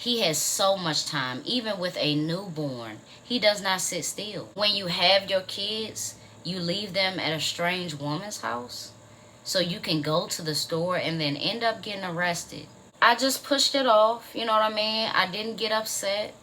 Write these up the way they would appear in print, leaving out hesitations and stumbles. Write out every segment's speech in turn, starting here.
He has so much time. Even with a newborn, he does not sit still. When you have your kids, you leave them at a strange woman's house so you can go to the store and then end up getting arrested. I just pushed it off, you know what I mean? I didn't get upset.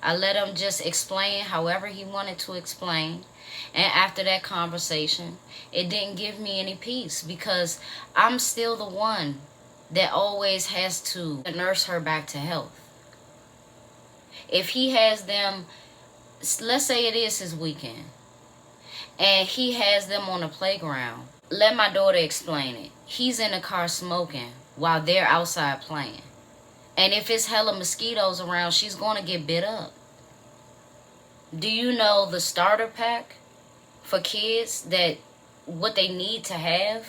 I let him just explain however he wanted to explain. And after that conversation, it didn't give me any peace because I'm still the one that always has to nurse her back to health. If he has them, let's say it is his weekend, and he has them on the playground, let my daughter explain it. He's in the car smoking while they're outside playing. And if it's hella mosquitoes around, she's going to get bit up. Do you know the starter pack for kids, that what they need to have,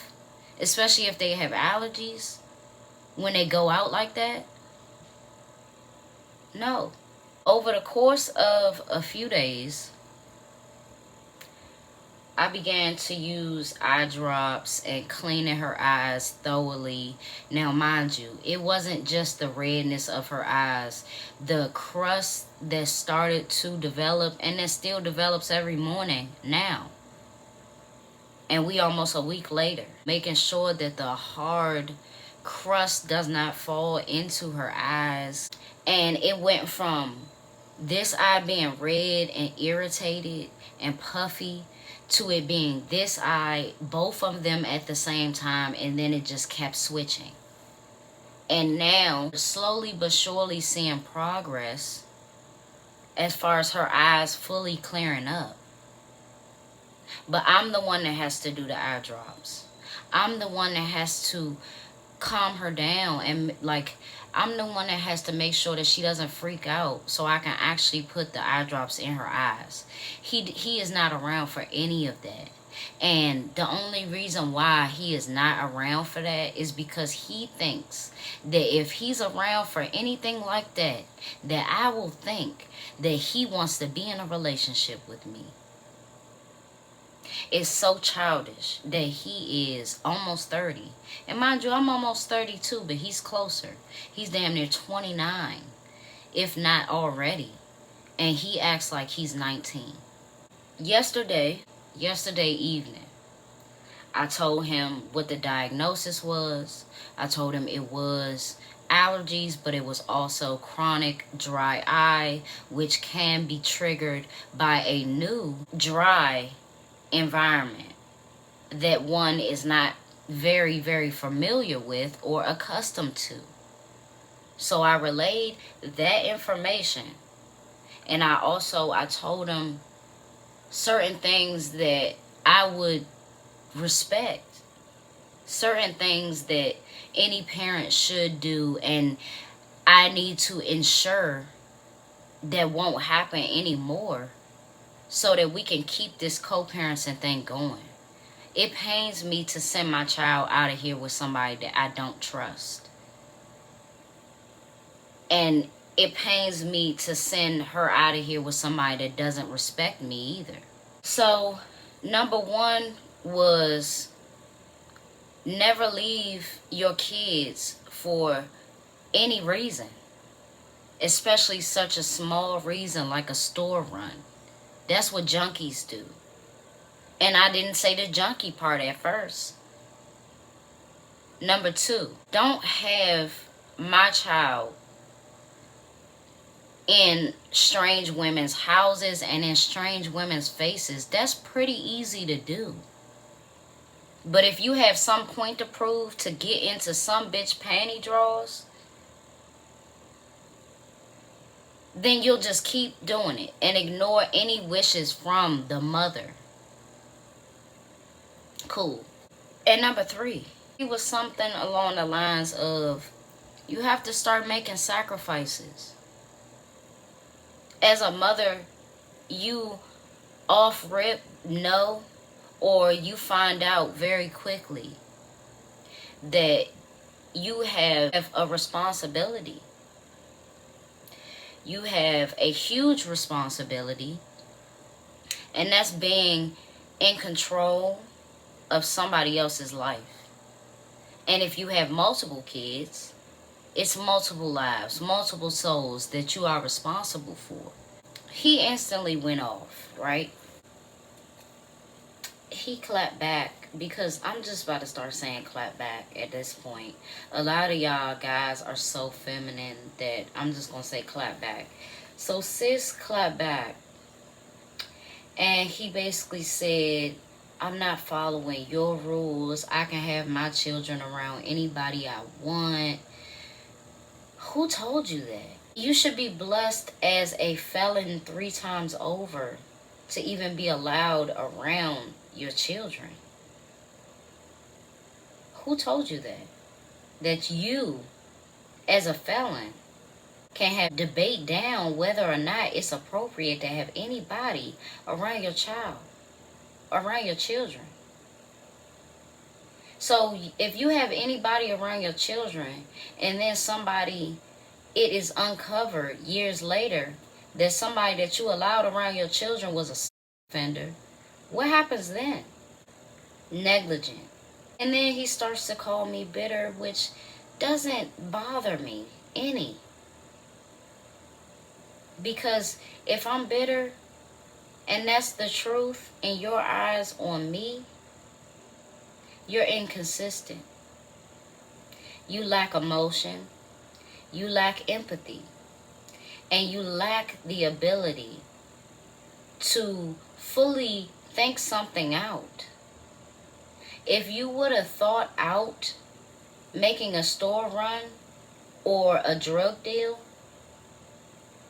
especially if they have allergies, when they go out like that? No. Over the course of a few days, I began to use eye drops and cleaning her eyes thoroughly. Now, mind you, it wasn't just the redness of her eyes. The crust that started to develop, and that still develops every morning now. And we almost a week later, making sure that the hard crust does not fall into her eyes. And it went from this eye being red and irritated and puffy to it being this eye, both of them at the same time, and then it just kept switching. And now, slowly but surely seeing progress as far as her eyes fully clearing up. But I'm the one that has to do the eye drops. I'm the one that has to calm her down, and I'm the one that has to make sure that she doesn't freak out so I can actually put the eye drops in her eyes. He is not around for any of that. And the only reason why he is not around for that is because he thinks that if he's around for anything like that, that I will think that he wants to be in a relationship with me. It's so childish that he is almost 30. And mind you, I'm almost 32, but he's closer. He's damn near 29, if not already. And he acts like he's 19. Yesterday evening, I told him what the diagnosis was. I told him it was allergies, but it was also chronic dry eye, which can be triggered by a new dry environment that one is not very, very familiar with or accustomed to. So I relayed that information, and I told him certain things that I would respect, certain things that any parent should do, and I need to ensure that won't happen anymore, so that we can keep this co-parenting thing going. It pains me to send my child out of here with somebody that I don't trust. And it pains me to send her out of here with somebody that doesn't respect me either. So, number one was never leave your kids for any reason, especially such a small reason like a store run. That's what junkies do. And I didn't say the junkie part at first. Number two, don't have my child in strange women's houses and in strange women's faces. That's pretty easy to do. But if you have some point to prove to get into some bitch panty drawers, then you'll just keep doing it and ignore any wishes from the mother. Cool. And number three, it was something along the lines of, you have to start making sacrifices. As a mother, you off rip know, or you find out very quickly that you have a responsibility. You have a huge responsibility, and that's being in control of somebody else's life. And if you have multiple kids, It's multiple lives, multiple souls that you are responsible for. He instantly went off, right? He clapped back, because I'm just about to start saying clap back at this point. A lot of y'all guys are so feminine that I'm just gonna say clap back. So sis clapped back, and he basically said, I'm not following your rules. I can have my children around anybody I want. Who told you that? You should be blessed as a felon 3 times over to even be allowed around your children. Who told you that? That you, as a felon, can have debate down whether or not it's appropriate to have anybody around your child, around your children. So if you have anybody around your children, and then somebody, it is uncovered years later that somebody that you allowed around your children was a offender, what happens then? Negligent. And then he starts to call me bitter, which doesn't bother me any. Because if I'm bitter and that's the truth in your eyes on me, you're inconsistent. You lack emotion. You lack empathy. And you lack the ability to fully think something out. If you would have thought out making a store run or a drug deal,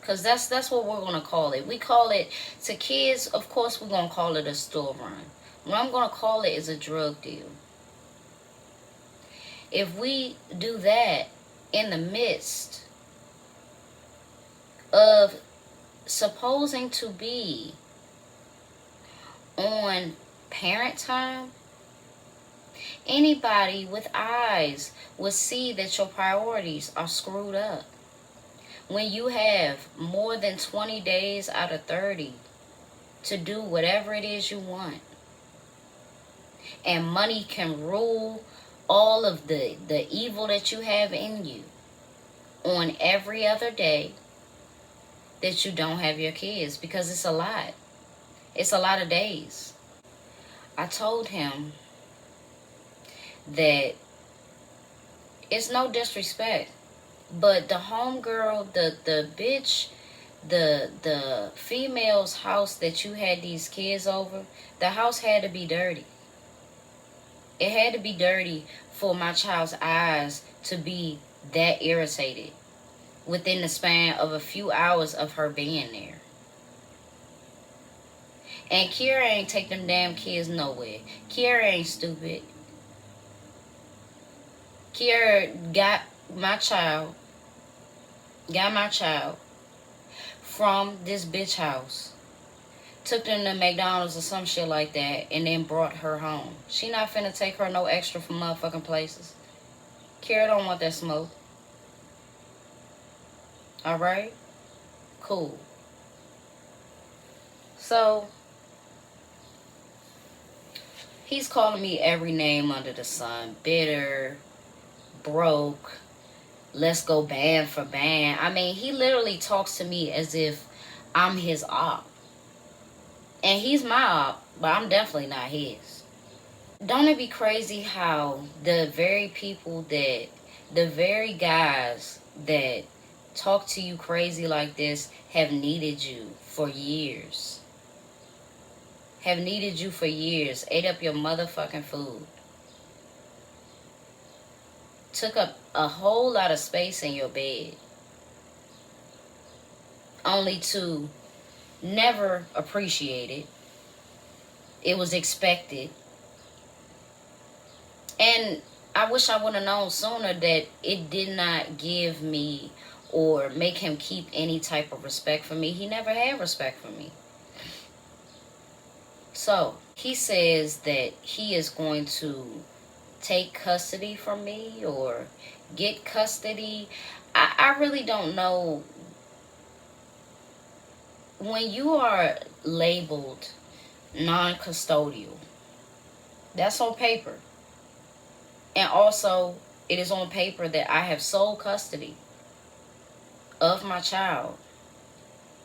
because that's what we're going to call it. We call it, to kids, of course, we're going to call it a store run. What I'm going to call it is a drug deal. If we do that in the midst of supposing to be on parent time, anybody with eyes will see that your priorities are screwed up. When you have more than 20 days out of 30 to do whatever it is you want, and money can rule all of the evil that you have in you on every other day that you don't have your kids, because it's a lot. It's a lot of days. I told him that it's no disrespect, but the homegirl, the bitch, the female's house that you had these kids over, the house had to be dirty. It had to be dirty for my child's eyes to be that irritated within the span of a few hours of her being there. And Kiara ain't take them damn kids nowhere. Kiara ain't stupid. Kiara got my child from this bitch house, took them to McDonald's or some shit like that, and then brought her home. She not finna take her no extra from motherfucking places. Kiara don't want that smoke. Alright? Cool. So, he's calling me every name under the sun. Bitter, broke, let's go band for band. I mean, he literally talks to me as if I'm his op. And he's my op, but I'm definitely not his. Don't it be crazy how the very guys that talk to you crazy like this have needed you for years. Have needed you for years. Ate up your motherfucking food. Took up a whole lot of space in your bed. Only to never appreciate it. It was expected. And I wish I would have known sooner that it did not give me or make him keep any type of respect for me. He never had respect for me. So, he says that he is going to take custody from me or get custody. I really don't know. When you are labeled non-custodial, that's on paper. And also, It is on paper that I have sole custody of my child.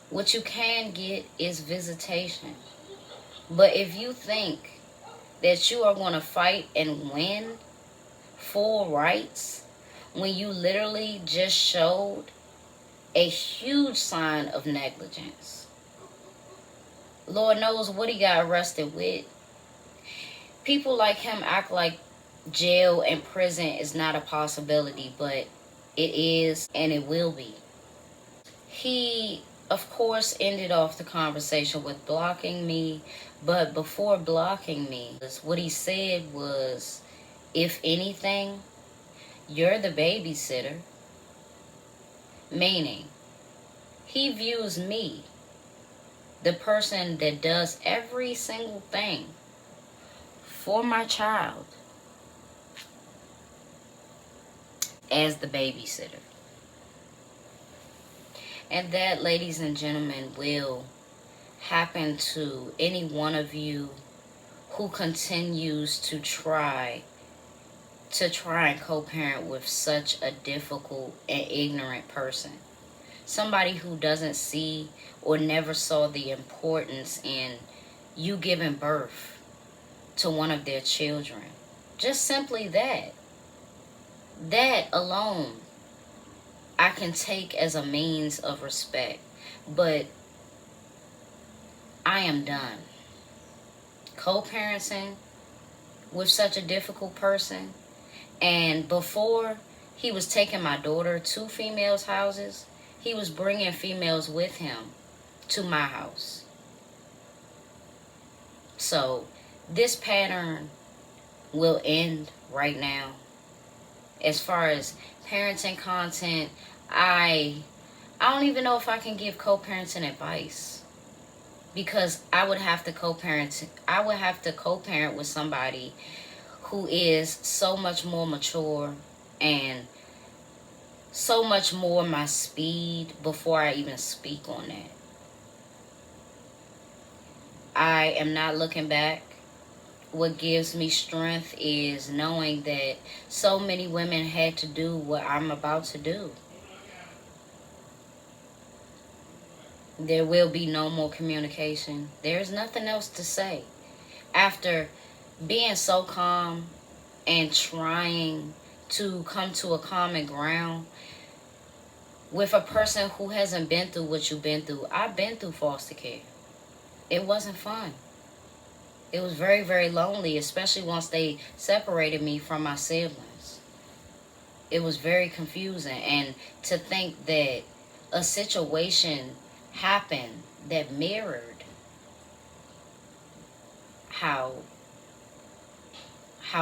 What you can get is visitation. But if you think that you are going to fight and win full rights when you literally just showed a huge sign of negligence, Lord knows what he got arrested with. People like him act like jail and prison is not a possibility, but it is and it will be. He, of course, ended off the conversation with blocking me, but before blocking me, what he said was, if anything, you're the babysitter. Meaning, he views me, the person that does every single thing for my child, as the babysitter. And that, ladies and gentlemen, will happen to any one of you who continues to try and co-parent with such a difficult and ignorant person. Somebody who doesn't see or never saw the importance in you giving birth to one of their children. Just simply that. That alone I can take as a means of respect. But I am done co-parenting with such a difficult person. And before he was taking my daughter to females' houses, he was bringing females with him to my house. So this pattern will end right now. As far as parenting content, I don't even know if I can give co-parenting advice, because I would have to co-parent with somebody who is so much more mature and so much more my speed before I even speak on that. I am not looking back. What gives me strength is knowing that so many women had to do what I'm about to do. There will be no more communication. There's nothing else to say. After being so calm and trying to come to a common ground with a person who hasn't been through what you've been through. I've been through foster care. It wasn't fun. It was very, very lonely, especially once they separated me from my siblings. It was very confusing. And to think that a situation happened that mirrored how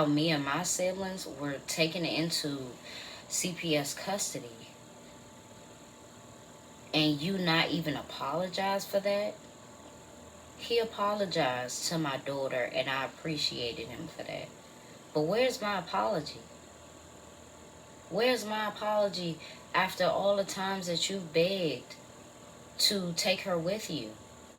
me and my siblings were taken into CPS custody, and you not even apologize for that. He apologized to my daughter, and I appreciated him for that. But where's my apology? Where's my apology after all the times that you've begged to take her with you?